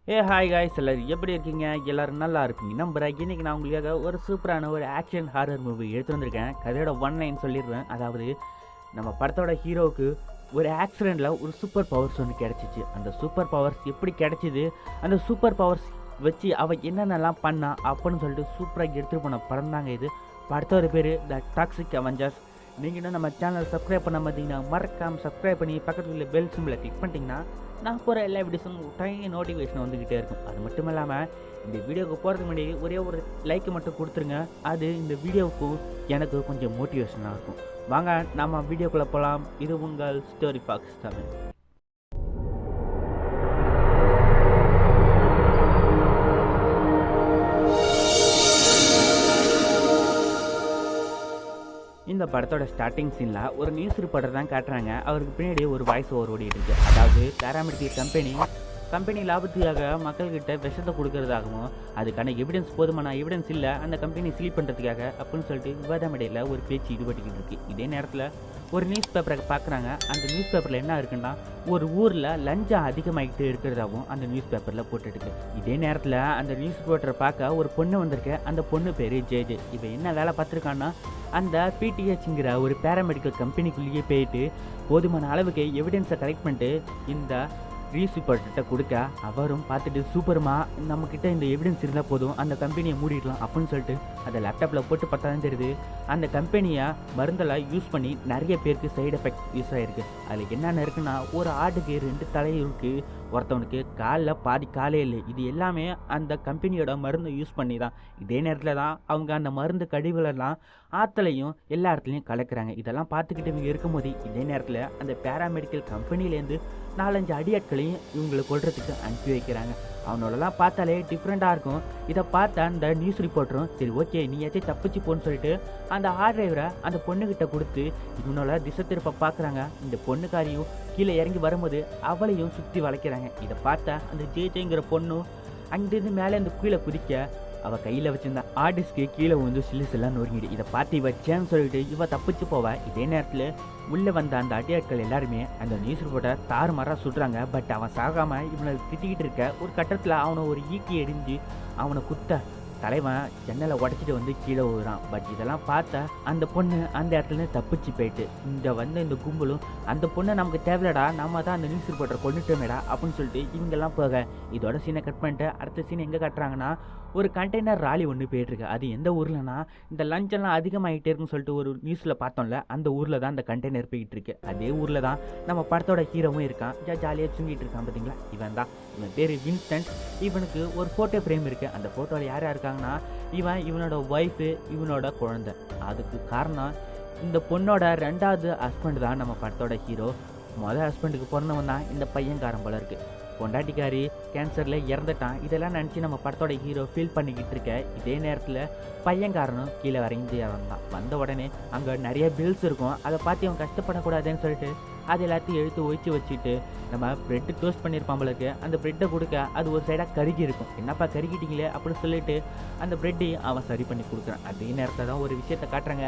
Hi guys எல்லாரும் எப்படி இருக்கீங்க? எல்லாரும் நல்லா இருப்பீங்க நம்புறேன். இன்னைக்கு நான் உங்களுக்காக ஒரு சூப்பரான ஒரு ஆக்ஷன் ஹாரர் மூவி எடுத்து வந்திருக்கேன். கதையோட ஒன் லைன் சொல்லிடுறேன். அதாவது நம்ம படத்தோட ஹீரோவுக்கு ஒரு ஆக்சிடெண்ட்டில் ஒரு சூப்பர் பவர்ஸ் ஒன்று கிடச்சிச்சு. அந்த சூப்பர் பவர்ஸ் எப்படி கிடச்சிது, அந்த சூப்பர் பவர்ஸ் வச்சு அவள் என்னென்னலாம் பண்ணா அப்படின்னு சொல்லிட்டு சூப்பராக எடுத்துகிட்டு போன படம் தாங்க இது. படத்தோட பேர் த டாக்ஸிக் அவெஞ்சர்ஸ். நீங்கள் இன்னும் நம்ம சேனல் சப்ஸ்கிரைப் பண்ண பார்த்தீங்கன்னா மறக்காமல் சப்ஸ்கிரைப் பண்ணி பக்கத்தில் உள்ள பெல் சிம்பிளை கிளிக் பண்ணிட்டீங்கன்னா நான் போகிற எல்லா வீடியோஸும் டைம் நோட்டிஃபிகேஷன் வந்துக்கிட்டே இருக்கும். அது மட்டும் இல்லாமல் இந்த வீடியோவுக்கு போகிறதுக்கு முன்னாடி ஒரே ஒரு லைக் மட்டும் கொடுத்துருங்க. அது இந்த வீடியோவுக்கு எனக்கு கொஞ்சம் மோட்டிவேஷனாக இருக்கும். வாங்க நம்ம வீடியோக்குள்ளே போகலாம். இது உங்கள் ஸ்டோரி ஃபாக்ஸ் தமிழ். இந்த படத்தோட ஸ்டார்டிங் சீனில் ஒரு நியூஸ் ரிப்போர்ட்டர் தான் காட்டுறாங்க. அவருக்கு பின்னாடி ஒரு வாய்ஸ் ஓவர் ஓடிட்டு இருக்கு. அதாவது பேராமெடிக்கல் கம்பெனி லாபத்துக்காக மக்கள்கிட்ட விஷத்தை கொடுக்கறதாகவும் அதுக்கான எவிடன்ஸ் போதுமான எவிடன்ஸ் இல்லை அந்த கம்பெனி சீல் பண்ணுறதுக்காக அப்படின்னு சொல்லிட்டு விவாதம் இடையில ஒரு பேச்சு ஈடுபட்டுக்கிட்டு இருக்கு. இதே நேரத்தில் ஒரு நியூஸ் பேப்பரை பார்க்குறாங்க. அந்த நியூஸ் பேப்பரில் என்ன இருக்குன்னா ஒரு ஊரில் லஞ்சம் அதிகமாகிட்டு இருக்கிறதாகவும் அந்த நியூஸ் பேப்பரில் போட்டுருக்கு. இதே நேரத்தில் அந்த நியூஸ் ரிப்போர்ட்டரை பார்க்க ஒரு பொண்ணு வந்திருக்கு. அந்த பொண்ணு பேர் ஜேஜே. இப்போ என்ன வேலை பார்த்துருக்கான்னா அந்த பிடிஹெச்ங்கிற ஒரு பேராமெடிக்கல் கம்பெனிக்குள்ளேயே போயிட்டு போதுமான அளவுக்கு எவிடன்ஸை கலெக்ட் பண்ணிட்டு இந்த நியூஸ் ரிப்போர்ட்டர்கிட்ட கொடுக்க அவரும் பார்த்துட்டு சூப்பர்மா நம்மக்கிட்ட இந்த எவிடன்ஸ் இருந்தால் போதும் அந்த கம்பெனியை மூடிடலாம் அப்படின்னு சொல்லிட்டு அதை லேப்டாப்பில் போட்டு பார்த்தா தான் தெரியுது அந்த கம்பெனியை மருந்தெல்லாம் யூஸ் பண்ணி நிறைய பேருக்கு சைடு எஃபெக்ட் யூஸ் ஆகிருக்கு. அதில் என்னென்ன இருக்குன்னா ஒரு ஆட்டுக்கு 2 தலை இருக்குது, ஒருத்தவனுக்கு காலில் பாதி காலே இல்லை. இது எல்லாமே அந்த கம்பெனியோட மருந்தை யூஸ் பண்ணி தான். இதே நேரத்தில் தான் அவங்க அந்த மருந்து கழிவுகளெல்லாம் ஆற்றுலையும் எல்லா இடத்துலையும் கலக்கிறாங்க. இதெல்லாம் பார்த்துக்கிட்டு இவங்க இருக்கும்போது இதே நேரத்தில் அந்த பேராமெடிக்கல் கம்பெனிலேருந்து 4-5 அடியாட்களையும் இவங்களை கொள்றதுக்கு அனுப்பி வைக்கிறாங்க. அவனோடலாம் பார்த்தாலே டிஃப்ரெண்ட்டாக இருக்கும். இதை பார்த்த அந்த நியூஸ் ரிப்போர்ட்டரும் சரி ஓகே நீ ஏதாச்சும் தப்பிச்சு போன்னு சொல்லிட்டு அந்த ஆர் டிரைவரை அந்த பொண்ணுக்கிட்ட கொடுத்து இவனோட திசை திருப்ப பார்க்குறாங்க. இந்த பொண்ணுக்காரியும் கீழே இறங்கி வரும்போது அவளையும் சுற்றி வளைக்கிறாங்க. இதை பார்த்த அந்த ஜேஜேங்கிற பொண்ணும் அங்கிருந்து மேலே இந்த கீழே குதிக்க அவள் கையில் வச்சிருந்த ஆர்டிஸ்க்கு கீழே வந்து சில்லுலாம் நொறுங்கிடு. இதை பார்த்து வச்சேன்னு சொல்லிட்டு இவ தப்பிச்சு போவா. இதே நேரத்தில் உள்ளே வந்த அந்த அடியாட்கள் எல்லாருமே அந்த நியூஸ் ரிப்போர்ட்டை தாறுமாறாக சுடுறாங்க. பட் அவன் சாகாமல் இவனை திட்டிக்கிட்டு இருக்க ஒரு கட்டத்தில் அவனை ஒரு ஈக்கி எரிஞ்சு அவனை குத்த தலைவன் ஜன்னலை உடச்சிட்டு வந்து கீழே விழுறான். பட் இதெல்லாம் பார்த்தா அந்த பொண்ணு அந்த இடத்துல தப்பிச்சு போயிட்டு இந்த கும்பலும் அந்த பொண்ணை நமக்கு தேவையில்லடா நம்ம தான் அந்த நியூஸ் ரிப்போர்ட்டரை கொண்டுட்டோமேடா அப்படின்னு சொல்லிட்டு இவங்கெல்லாம் போக இதோட சீனை கட் பண்ணிட்டு அடுத்த சீனை எங்கே கட்டுறாங்கன்னா ஒரு கண்டெய்னர் ராலி ஒன்று போயிட்டுருக்கு. அது எந்த ஊர்லனா இந்த லஞ்செல்லாம் அதிகமாகிட்டே இருக்குன்னு சொல்லிட்டு ஒரு நியூஸில் பார்த்தோம்ல அந்த ஊரில் தான் அந்த கண்டெய்னர் போயிட்டு இருக்கு. அதே ஊரில் தான் நம்ம படத்தோட ஹீரோவும் இருக்கான். ஜாலியாக தூங்கிட்டு இருக்கான் பார்த்தீங்களா. இவன் பேர் வின்சென்ட். இவனுக்கு ஒரு ஃபோட்டோ ஃப்ரேம் இருக்குது. அந்த ஃபோட்டோவில் யார் இருக்காங்கன்னா இவனோட ஒய்ஃபு இவனோட குழந்தை. அதுக்கு காரணம் இந்த பொண்ணோட 2வது ஹஸ்பண்ட் தான் நம்ம படத்தோட ஹீரோ. மொதல் ஹஸ்பண்டுக்கு பிறந்தவன் தான் இந்த பையன்காரன் போல இருக்குது. பொண்டாட்டிக்காரி கேன்சரில் இறந்துட்டான். இதெல்லாம் நினச்சி நம்ம படத்தோட ஹீரோ ஃபீல் பண்ணிக்கிட்டு இருக்க இதே நேரத்தில் பையன்காரனும் கீழே வரைஞ்சி இறந்தான். வந்த உடனே அங்கே நிறைய பில்ஸ் இருக்கும். அதை பார்த்து அவன் கஷ்டப்படக்கூடாதுன்னு சொல்லிட்டு அது எல்லாத்தையும் எடுத்து ஒழிச்சு வச்சுட்டு நம்ம ப்ரெட்டு டோஸ்ட் பண்ணியிருப்பான் போலருக்கு அந்த ப்ரெட்டை கொடுக்க அது ஒரு சைடாக கருகி இருக்கும். என்னப்பா கருகிட்டீங்களே அப்படின்னு சொல்லிட்டு அந்த ப்ரெட்டையும் அவன் சரி பண்ணி கொடுக்குறான். அதே நேரத்தில் தான் ஒரு விஷயத்தை காட்டுறாங்க.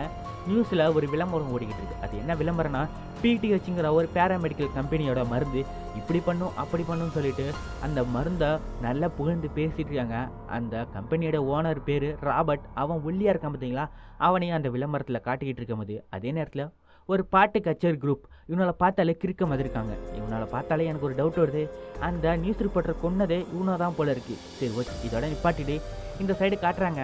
நியூஸில் ஒரு விளம்பரம் ஓடிக்கிட்டு இருக்குது. அது என்ன விளம்பரம்னா பிடிஹெச்ங்கிற ஒரு பேராமெடிக்கல் கம்பெனியோட மருந்து இப்படி பண்ணும் அப்படி பண்ணும் சொல்லிட்டு அந்த மருந்தை நல்லா புகழ்ந்து பேசிட்டு இருக்காங்க. அந்த கம்பெனியோட ஓனர் பேர் ராபர்ட். அவன் ஒல்லியாக இருக்கான் பார்த்தீங்களா. அவனையும் அந்த விளம்பரத்தில் காட்டிக்கிட்டு இருக்கும் போது அதே நேரத்தில் ஒரு பாட்டு கச்சேரி குரூப் இவனால் பார்த்தாலே கிறுக்க மாதிரி இருக்காங்க. இவனால் பார்த்தாலே எனக்கு ஒரு டவுட் வருது. அந்த நியூஸ் ரிப்போர்ட்டர் கொன்னதே இவனை தான் போல இருக்குது. சரி ஓகே இதோட நிப்பாட்டிட்டு இந்த சைடு காட்டுறாங்க.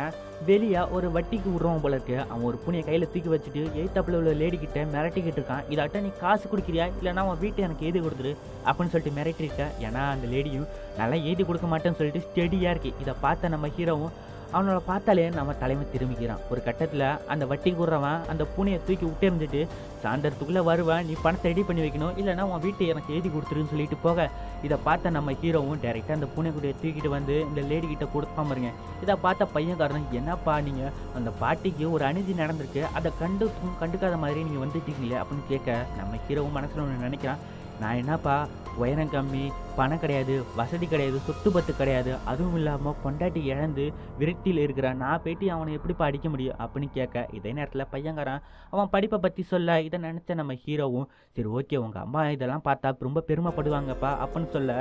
வெளியே ஒரு வட்டிக்கு விடுறவன் போல இருக்கு. அவன் ஒரு புனியை கையில் தூக்கி வச்சுட்டு எய்த்தாப்பில் உள்ள லேடிக்கிட்ட மிரட்டிக்கிட்டு இருக்கான். இதாட்ட நீ காசு கொடுக்குறியா இல்லைனா அவன் வீட்டை எனக்கு எழுதி கொடுத்துரு அப்படின்னு சொல்லிட்டு மிரட்டிருக்க. ஏன்னா அந்த லேடியும் நல்லா எழுதி கொடுக்க மாட்டேன்னு சொல்லிட்டு ஸ்டெடியாக இருக்குது. இதை பார்த்த நம்ம ஹீரோவும் அவனோட பார்த்தாலே நம்ம தலைமை திரும்பிக்கிறான். ஒரு கட்டத்தில் அந்த வட்டி கூடுறவன் அந்த பூனையை தூக்கி விட்டு இருந்துட்டு சாயந்தரத்துக்குள்ளே வருவேன், நீ பணத்தை ரெடி பண்ணி வைக்கணும் இல்லைனா உன் வீட்டை எனக்கு எழுதி கொடுத்துருன்னு சொல்லிட்டு போக இதை பார்த்த நம்ம ஹீரோவும் டைரெக்டாக அந்த பூனைக்குடியை தூக்கிட்டு வந்து இந்த லேடிக்கிட்ட கொடுத்தா பாருங்க. இதை பார்த்த பையன்காரன் என்னப்பா நீங்கள் அந்த பாட்டிக்கு ஒரு அநீதி நடந்திருக்கு அதை கண்டுக்காத மாதிரி நீங்கள் வந்துட்டீங்களே அப்படின்னு கேட்க நம்ம ஹீரோவும் மனசில் ஒன்று நினைக்கிறான். நான் என்னப்பா உயரம் கம்மி பணம் கிடையாது, வசதி கிடையாது, சொத்து பத்து கிடையாது, அதுவும் இல்லாமல் பொண்டாட்டி இழந்து விரக்தியில் இருக்கிறான். நான் போயிட்டு அவனை எப்படிப்பா அடிக்க முடியும் அப்படின்னு கேட்க, இதே நேரத்தில் பையன்காரன் அவன் படிப்பை பற்றி சொல்ல, இதை நினச்ச நம்ம ஹீரோவும் சரி ஓகே உங்கள் அம்மா இதெல்லாம் பார்த்தா ரொம்ப பெருமைப்படுவாங்கப்பா அப்படின்னு சொல்ல,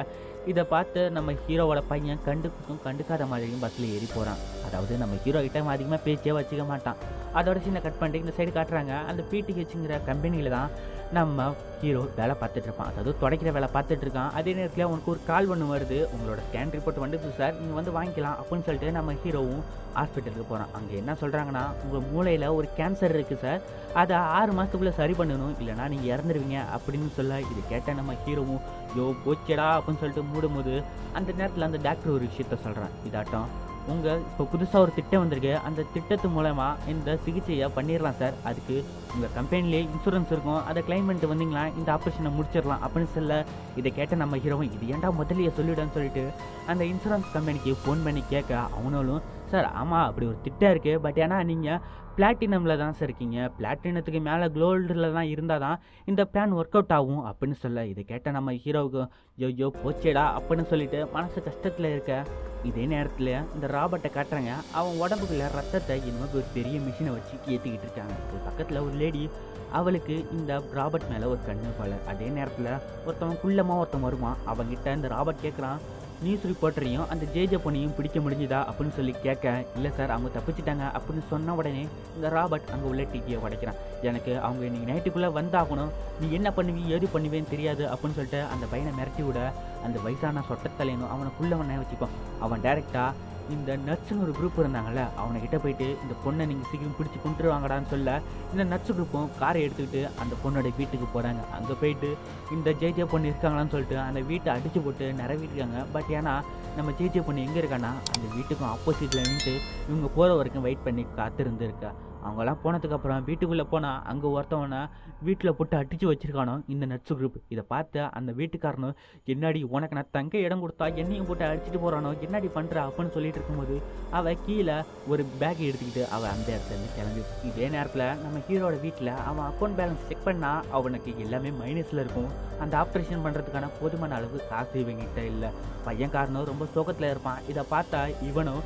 இதை பார்த்து நம்ம ஹீரோவோட பையன் கண்டுக்காத மாதிரியும் பஸ்ஸில் ஏறி போகிறான். அதாவது நம்ம ஹீரோ கிட்ட அதிகமாக பேச்சே வச்சுக்க மாட்டான். அதோட சின்ன கட் பண்ணிட்டு இந்த சைடு காட்டுறாங்க. அந்த பிடிஹெச்ங்கிற கம்பெனியில் தான் நம்ம ஹீரோ வேலை பார்த்துட்டு இருப்பான். அதாவது துடைக்கிற வேலை பார்த்துட்டு இருக்கான். அதே நேரத்தில் அவனுக்கு ஒரு கால் ஒன்று வருது, உங்களோட ஸ்கேன் ரிப்போர்ட் வந்துடுது சார், நீங்கள் வந்து வாங்கிக்கலாம் அப்படின்னு சொல்லிட்டு நம்ம ஹீரோவும் ஹாஸ்பிட்டலுக்கு போகிறான். அங்கே என்ன சொல்கிறாங்கன்னா, உங்கள் மூளையில் ஒரு கேன்சர் இருக்குது சார், அதை 6 மாதத்துக்குள்ளே சரி பண்ணணும், இல்லைனா நீங்கள் இறந்துருவீங்க அப்படின்னு சொல்ல, இது கேட்ட நம்ம ஹீரோவும் யோ போச்சடா அப்படின்னு சொல்லிட்டு மூடும்போது அந்த நேரத்தில் அந்த டாக்டர் ஒரு விஷயத்த சொல்கிறான். இதாட்டம் இப்போ புதுசாக ஒரு திட்டம் வந்திருக்கு, அந்த திட்டத்து மூலமாக இந்த சிகிச்சையை பண்ணிடலாம் சார், அதுக்கு உங்கள் கம்பெனிலே இன்சூரன்ஸ் இருக்கும், அதை கிளைம் பண்ணிட்டு வந்தீங்களா இந்த ஆப்ரேஷனை முடிச்சிடலாம் அப்படின்னு சொல்ல, இதை கேட்ட நம்ம ஹீரோவும் இது ஏன்டா முதலையே சொல்லிவிடுன்னு சொல்லிட்டு அந்த இன்சூரன்ஸ் கம்பெனிக்கு ஃபோன் பண்ணி கேட்க, அவனும் சார் ஆமாம் அப்படி ஒரு திட்டம் இருக்குது, பட் ஏன்னா நீங்கள் பிளாட்டினமில் தான் சார் இருக்கீங்க, பிளாட்டினத்துக்கு மேலே கோல்டில் தான் இருந்தால் தான் இந்த பிளான் ஒர்க் அவுட் ஆகும் அப்படின்னு சொல்ல, இதை கேட்ட நம்ம ஹீரோவுக்கு ஐயோ போச்சேடா அப்படின்னு சொல்லிட்டு மனசு கஷ்டத்தில் இருக்க, இதே நேரத்தில் இந்த ராபர்ட்டை காட்டுறாங்க. அவன் உடம்புக்குள்ள ரத்தத்தை இன்னும் ஒரு பெரிய மிஷினை வச்சு ஏற்றிக்கிட்டு இருக்காங்க. பக்கத்தில் ஒரு லேடி, அவளுக்கு இந்த ராபர்ட் மேலே ஒரு கண்ணு போல. அதே நேரத்தில் ஒருத்தவன் குள்ளமாக ஒருத்தன் வருவான். அவங்ககிட்ட இந்த ராபர்ட் கேட்குறான், நியூஸ் ரிப்போர்ட்டரையும் அந்த ஜேஜே பொண்ணையும் பிடிக்க முடிஞ்சுதா அப்படின்னு சொல்லி கேட்க, இல்லை சார் அவங்க தப்பிச்சிட்டாங்க அப்படின்னு சொன்ன உடனே இந்த ராபர்ட் அங்கே உள்ள டிவியை உடைக்கிறான். எனக்கு அவங்க இன்னைக்கு நைட்டுக்குள்ளே வந்தாகணும், நீ என்ன பண்ணுவீ ஏது பண்ணுவேன்னு தெரியாது அப்படின்னு சொல்லிட்டு அந்த பையனை மிரட்டி விட, அந்த வயசான சொட்டத்தலைனும் அவனை வச்சுப்பான். அவன் டைரெக்டாக இந்த நட்ஸுன்னு ஒரு குரூப் இருந்தாங்கல்ல, அவனைக்கிட்ட போயிட்டு இந்த பொண்ணை நீங்கள் சீக்கிரம் பிடிச்சி கொண்டுருவாங்கடான்னு சொல்ல, இந்த நட்ஸு குரூப்பும் காரை எடுத்துக்கிட்டு அந்த பொண்ணோட வீட்டுக்கு போகிறாங்க. அங்கே போயிட்டு இந்த ஜேஜே பொண்ணு இருக்காங்களான்னு சொல்லிட்டு அந்த வீட்டை அடித்து போட்டு நிறவிட்டுருக்காங்க. பட் ஏன்னா நம்ம ஜேஜே பொண்ணு எங்கே இருக்கான்னா அந்த வீட்டுக்கும் ஆப்போசிட்டில் நின்று இவங்க போகிற வரைக்கும் வெயிட் பண்ணி காத்திருந்து இருக்கா. அவங்களாம் போனதுக்கப்புறம் வீட்டுக்குள்ளே போனால் அங்கே ஒருத்தவனை வீட்டில் போட்டு அடித்து வச்சுருக்கானோ இந்த நட்ஸு குரூப். இதை பார்த்து அந்த வீட்டுக்காரனும் என்னாடி உனக்கு நான் தங்க இடம் கொடுத்தா என்னையும் போட்டு அடிச்சுட்டு போகிறானோ என்னடி பண்ணுற அப்படின்னு சொல்லிட்டு இருக்கும்போது அவள் கீழே ஒரு பேக் எடுத்துக்கிட்டு அவள் அந்த இடத்துலேருந்து கிளம்பி. இதே நேரத்தில் நம்ம ஹீரோட வீட்டில் அவன் அக்கௌண்ட் பேலன்ஸ் செக் பண்ணால் அவனுக்கு எல்லாமே மைனஸில் இருக்கும். அந்த ஆப்ரேஷன் பண்ணுறதுக்கான போதுமான அளவு காசு இவங்கிட்ட இல்லை. பையன்காரனும் ரொம்ப சோகத்தில் இருப்பான். இதை பார்த்தா இவனும்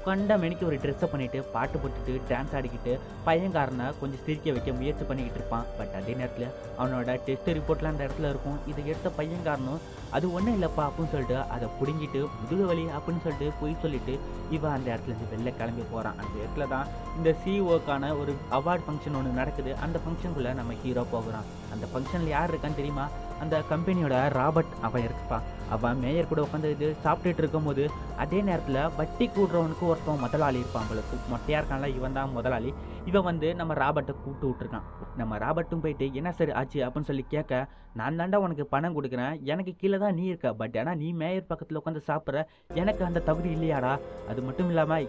கண்ட மெனிக்கு ஒரு ட்ரெஸ்ஸை பண்ணிவிட்டு பாட்டு போட்டுட்டு டான்ஸ் ஆடிக்கிட்டு பையன்காரனை கொஞ்சம் சிரிக்க வைக்க முயற்சி பண்ணிக்கிட்டு இருப்பான். பட் அதே நேரத்தில் அவனோட டெஸ்ட் ரிப்போர்ட்லாம் அந்த இடத்துல இருக்கும். இதை எடுத்த பையன்காரனும் அது ஒன்றும் இல்லைப்பா அப்படின்னு சொல்லிட்டு அதை பிடுங்கிட்டு முதுகு வலி அப்படின்னு சொல்லிட்டு போய் சொல்லிட்டு இவன் அந்த இடத்துலேருந்து வெளில கிளம்பி போகிறான். அந்த இடத்துல தான் இந்த சிஓக்கான ஒரு அவார்ட் ஃபங்க்ஷன் ஒன்று நடக்குது. அந்த ஃபங்க்ஷனுக்குள்ளே நம்ம ஹீரோ போகிறான். அந்த ஃபங்க்ஷனில் யார் இருக்கான்னு தெரியுமா? அந்த கம்பெனியோட ராபர்ட் அவன் இருப்பான். அவன் மேயர் கூட உட்காந்து சாப்பிட்டுட்டு இருக்கும்போது அதே நேரத்தில் வட்டி கூடுறவனுக்கு ஒருத்தவன் முதலாளி இருப்பான். அவளுக்கு மொட்டையாக இருக்கான்ல, இவன் தான் முதலாளி. இவன் வந்து நம்ம ராபர்ட்டை கூப்பிட்டு விட்டுருக்கான். நம்ம ராபர்ட்டும் போயிட்டு என்ன சரி ஆச்சு அப்படின்னு சொல்லி கேட்க, நான் தாண்டா உனக்கு பணம் கொடுக்குறேன், எனக்கு கீழே தான் நீ இருக்க, பட் ஆனால் நீ மேயர் பக்கத்தில் உட்காந்து சாப்பிட்ற, எனக்கு அந்த தகுதி இல்லையாடா, அது மட்டும் இல்லாமல்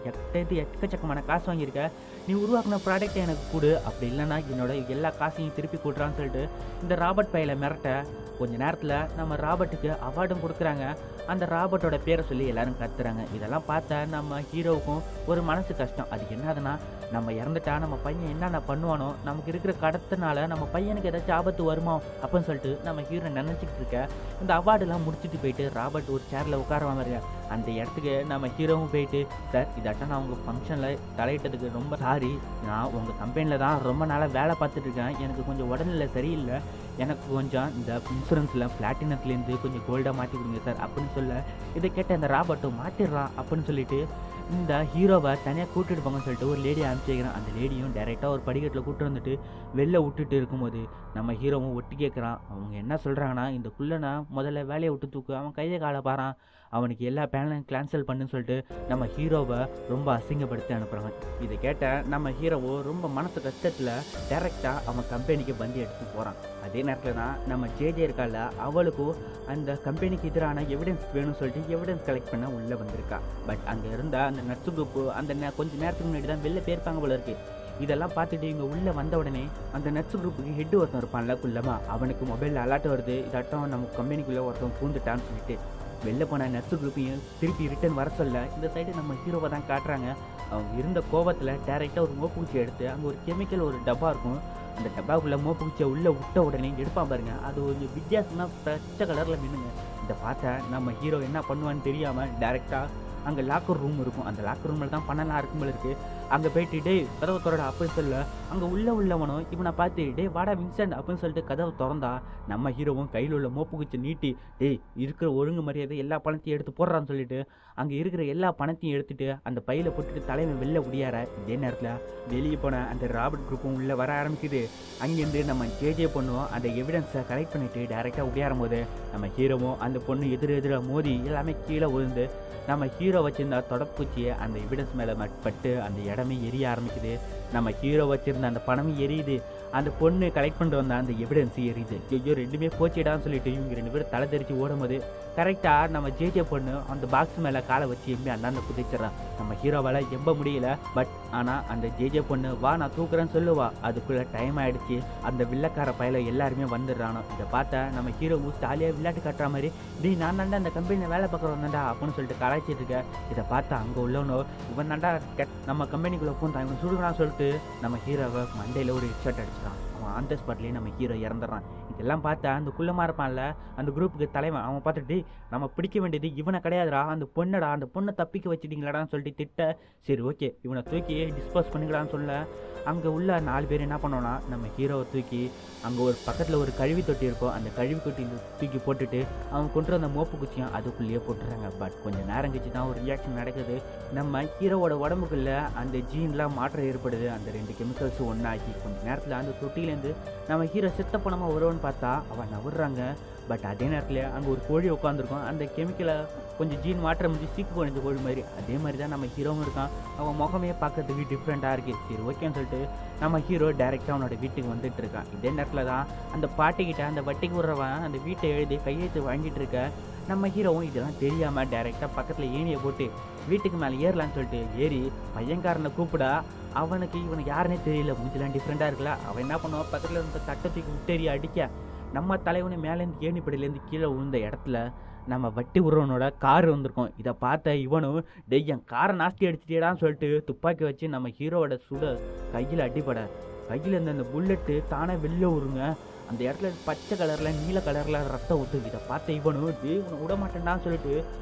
எக்கச்சக்கமான காசு வாங்கியிருக்க, நீ உருவாக்குன ப்ராடக்டை எனக்கு கொடு, அப்படி இல்லைன்னா என்னோட எல்லா காசையும் திருப்பி கொடுறான்னு சொல்லிட்டு இந்த ராபர்ட் பையில மிரட்ட, கொஞ்ச நேரத்தில் நம்ம ராபர்ட்டுக்கு அவார்டும் கொடுக்குறாங்க. அந்த ராபர்ட்டோட பேரை சொல்லி எல்லாரும் கத்துறாங்க. இதெல்லாம் பார்த்தா நம்ம ஹீரோவுக்கும் ஒரு மனசு கஷ்டம். அது என்னதுன்னா, நம்ம இறந்துட்டா நம்ம பையன் என்னென்ன பண்ணுவானோ, நமக்கு இருக்கிற கடத்தினால நம்ம பையனுக்கு ஏதாச்சும் ஆபத்து வருமா அப்படின்னு சொல்லிட்டு நம்ம ஹீரோ நினச்சிக்கிட்டு இருக்க. இந்த அவார்டெல்லாம் முடிச்சுட்டு போயிட்டு ராபர்ட் ஒரு சேரில் உட்கார மாதிரி அந்த இடத்துக்கு நம்ம ஹீரோவும் போயிட்டு, சார் இதாட்டம் நான் உங்கள் ஃபங்க்ஷனில் தலையிட்டதுக்கு ரொம்ப சாரி, நான் உங்கள் கம்பெனியில் தான் ரொம்ப நாளாக வேலை பார்த்துட்டு இருக்கேன், எனக்கு கொஞ்சம் உடல்நிலை சரியில்லை, எனக்கு கொஞ்சம் இந்த இன்சூரன்ஸில் பிளாட்டினத்துலேருந்து கொஞ்சம் கோல்டாக மாற்றி கொடுங்க சார் அப்படின்னு சொல்ல, இதை கேட்ட அந்த ராபர்ட்டும் மாற்றிடுறான் அப்படின்னு சொல்லிட்டு இந்த ஹீரோவை தனியாக கூட்டிட்டு போங்கன்னு சொல்லிட்டு ஒரு லேடியை அனுப்பிச்சிக்கிறான். அந்த லேடியும் டைரெக்டாக ஒரு படிக்கட்டில் கூப்பிட்டு வந்துட்டு வெளில விட்டுட்டு இருக்கும்போது நம்ம ஹீரோவும் ஒட்டி கேட்குறான். அவங்க என்ன சொல்கிறாங்கன்னா, இந்த குள்ளனை முதல்ல வேலையை விட்டு தூக்கு, அவன் கையை காலை பாறான், அவனுக்கு எல்லா பேனலையும் கேன்சல் பண்ணுன்னு சொல்லிட்டு நம்ம ஹீரோவை ரொம்ப அசிங்கப்படுத்தி அனுப்புகிறாங்க. இதை கேட்ட நம்ம ஹீரோவோ ரொம்ப மனசு கஷ்டத்தில் டைரெக்டாக அவன் கம்பெனிக்கு வண்டி எடுத்து போகிறான். அதே நேரத்தில் தான் நம்ம ஜேஜே இருக்கால, அவளுக்கும் அந்த கம்பெனிக்கு எதிரான எவிடன்ஸ் வேணும்னு சொல்லிட்டு எவிடன்ஸ் கலெக்ட் பண்ண உள்ளே வந்திருக்கா. பட் அங்கே இருந்த அந்த நட்ஸு குரூப்பு அந்த கொஞ்சம் நேரத்துக்கு முன்னாடி தான் வெளில போயிருப்பாங்க போல இருக்கு. இதெல்லாம் பார்த்துட்டு இவங்க உள்ளே வந்த உடனே அந்த நட்ஸு குரூப்புக்கு ஹெட் ஒருத்தன் இருப்பான்ல குள்ளமா, அவனுக்கு மொபைலில் அலர்ட் வருது, இதாட்டம் நம்ம கம்பெனிக்குள்ளே ஒருத்தன் பூந்துட்டான்னு சொல்லிட்டு வெளில போன நட்ஸு குரூப்பையும் திருப்பி ரிட்டர்ன் வர சொல்ல, இந்த சைடு நம்ம ஹீரோவை தான் காட்டுறாங்க. அவங்க இருந்த கோபத்தில் டேரெக்டாக ஒரு மோப்பூச்சி எடுத்து அங்கே ஒரு கெமிக்கல் ஒரு டப்பா இருக்கும், அந்த டப்பாக்குள்ளே மோப்பு குச்சியை உள்ளே விட்ட உடனே எடுப்பான் பாருங்க, அது ஒரு வித்தியாசமாக பச்சை கலரில் மின்னுங்க. இதை பார்த்தா நம்ம ஹீரோ என்ன பண்ணுவான்னு தெரியாமல் டேரெக்டாக அங்கே லாக்கர் ரூம் இருக்கும், அந்த லாக்கர் ரூமில் தான் பணம்லாம் இருக்கும் போல இருக்குது. அங்கே போயிட்டு டே கதவை திறடா அப்படின்னு சொல்ல, அங்கே உள்ளவனும் இவனை பார்த்து டே வாடா வின்சென்ட் அப்படின்னு சொல்லிட்டு கதவை திறந்தா நம்ம ஹீரோவும் கையில் உள்ள மோப்பு குச்சி நீட்டி டேய் இருக்கிற ஒழுங்கு மரியாதை எல்லா பணத்தையும் எடுத்து போடுறான்னு சொல்லிட்டு அங்கே இருக்கிற எல்லா பணத்தையும் எடுத்துட்டு அந்த பையில் போட்டுட்டு தலைவன் வெளில முடியாற. இதே நேரத்தில் வெளியே போன அந்த ராபர்ட் குரூப்பும் உள்ளே வர ஆரம்பிக்குது. அங்கேருந்து நம்ம ஜேஜே பொண்ணும் அந்த எவிடன்ஸை கலெக்ட் பண்ணிட்டு டைரெக்டாக உடையாரும் போது நம்ம ஹீரோவும் அந்த பொண்ணு எதிர மோதி எல்லாமே கீழே விழுந்து நம்ம ஹீரோ வச்சிருந்த தொடப்பூச்சியை அந்த எவிடன்ஸ் மேலே பட்டு அந்த இடமே எரிய ஆரம்பிக்குது. நம்ம ஹீரோ வச்சிருந்த அந்த பணமும் எரியுது, அந்த பொண்ணு கலெக்ட் பண்ணிட்டு வந்த அந்த எவிடன்ஸ் எரியுது. ஐயோ ரெண்டுமே போச்சிடான்னு சொல்லிட்டு இவங்க 2 பேரும் தலை தெரிச்சு ஓடும் போது கரெக்டாக நம்ம ஜேஜே பொண்ணு அந்த பாக்ஸ் மேலே காலை வச்சு எம்பி அண்ணாந்த குதிச்சிடறான். நம்ம ஹீரோவால் எம்ப முடியல. பட் ஆனால் அந்த ஜேஜே பொண்ணு வா நான் தூக்குறேன்னு சொல்லுவா. அதுக்குள்ளே டைம் ஆகிடுச்சு. அந்த வில்லக்கார பயில எல்லாருமே வந்துடுறானோ. இதை பார்த்தா நம்ம ஹீரோ ஜாலியாக விளையாட்டு காட்டுற மாதிரி நான் தாண்டா அந்த கம்பெனியில் வேலை பார்க்குறோம் தாண்டா அப்படின்னு சொல்லிட்டு கலாய்ச்சிட்டு இருக்க. இதை பார்த்தா அங்கே உள்ளவனோ இவன் தாண்டா நம்ம கம்பெனிக்குள்ளே பூந்தான் இவன் சுடுறான்னு சொல்லிட்டு நம்ம ஹீரோவை மண்டையில் ஒரு ஹெட்ஷாட் அடிச்சிடான். அவன் ஆன் த ஸ்பாட்லேயே நம்ம ஹீரோ இறந்துடுறான். இதெல்லாம் பார்த்தா அந்த குள்ளமாக இருப்பான்ல அந்த குரூப்புக்கு தலைவன், அவன் பார்த்துட்டு நம்ம பிடிக்க வேண்டியது இவனை கிடையாதுடா, அந்த பொண்ணடா, அந்த பொண்ணை தப்பிக்க வச்சுட்டீங்களாடான்னு சொல்லிட்டு திட்ட. சரி ஓகே இவனை தூக்கி டிஸ்போஸ் பண்ணிக்கலான்னு சொல்ல அங்கே உள்ள 4 பேர் என்ன பண்ணோன்னா நம்ம ஹீரோவை தூக்கி அங்கே ஒரு பக்கத்தில் ஒரு கழுவி தொட்டி இருக்கும், அந்த கழுவி தொட்டியில் தூக்கி போட்டுட்டு அவன் கொண்டு வந்த மோப்பு குச்சியும் அதுக்குள்ளேயே போட்டுறாங்க. பட் கொஞ்சம் நேரம் கழிச்சு தான் ஒரு ரியாக்ஷன் நடக்குது. நம்ம ஹீரோவோட உடம்புக்குள்ளே அந்த ஜீன்லாம் மாற்றம் ஏற்படுது. அந்த 2 கெமிக்கல்ஸும் ஒன்றாக்கி கொஞ்சம் நேரத்தில் அந்த தொட்டிலேருந்து நம்ம ஹீரோ செத்த பணமாக வருவான்னு பார்த்தா அவன் நவுறாங்க. பட் அதே நேரத்தில் அங்கே ஒரு கோழி உட்காந்துருக்கும், அந்த கெமிக்கலை கொஞ்சம் ஜீன் மாற்றம் முடிஞ்சு சீக்கு குறைஞ்ச கோழி மாதிரி. அதே மாதிரி தான் நம்ம ஹீரோவும் இருக்கான். அவன் முகமே பார்க்கறதுக்கு டிஃப்ரெண்ட்டாக இருக்குது. சரி ஓகேன்னு சொல்லிட்டு நம்ம ஹீரோ டைரெக்டாக அவனோட வீட்டுக்கு வந்துட்டு இருக்கான். இதே நேரத்தில் தான் அந்த பாட்டிக்கிட்ட அந்த வட்டிக்கு விடுறவன் அந்த வீட்டை எழுதி கையெழுத்து வாங்கிட்டு இருக்க. நம்ம ஹீரோவும் இதெல்லாம் தெரியாமல் டைரெக்டாக பக்கத்தில் ஏணியை போட்டு வீட்டுக்கு மேலே ஏறலான்னு சொல்லிட்டு ஏறி பையன்காரனை கூப்பிடா. அவனுக்கு இவனுக்கு யாருன்னே தெரியல, மூஞ்சிலாம் டிஃப்ரெண்ட்டாக இருக்குல்ல. அவன் என்ன பண்ணுவான், பக்கத்தில் இருந்த தட்டத்துக்கு விட்டேறி அடிக்க நம்ம தலைவனு மேலேருந்து ஏணிப்படியிலேருந்து கீழே விழுந்த இடத்துல நம்ம வட்டி உறவனோட கார் வந்திருக்கோம். இதை பார்த்த இவனும் டெய் என் காரை நாஸ்தி அடிச்சிட்டேடான்னு சொல்லிட்டு துப்பாக்கி வச்சு நம்ம ஹீரோவோட சுட கையில் அடிப்பட கையில் இருந்த அந்த புல்லட்டு தானே வெளில விடுங்க. அந்த இடத்துல பச்சை கலரில் நீல கலரில் ரத்தம் ஊற்று. இதை பார்த்த இவனும் இவனை விட மாட்டேன்டான்னு சொல்லிட்டு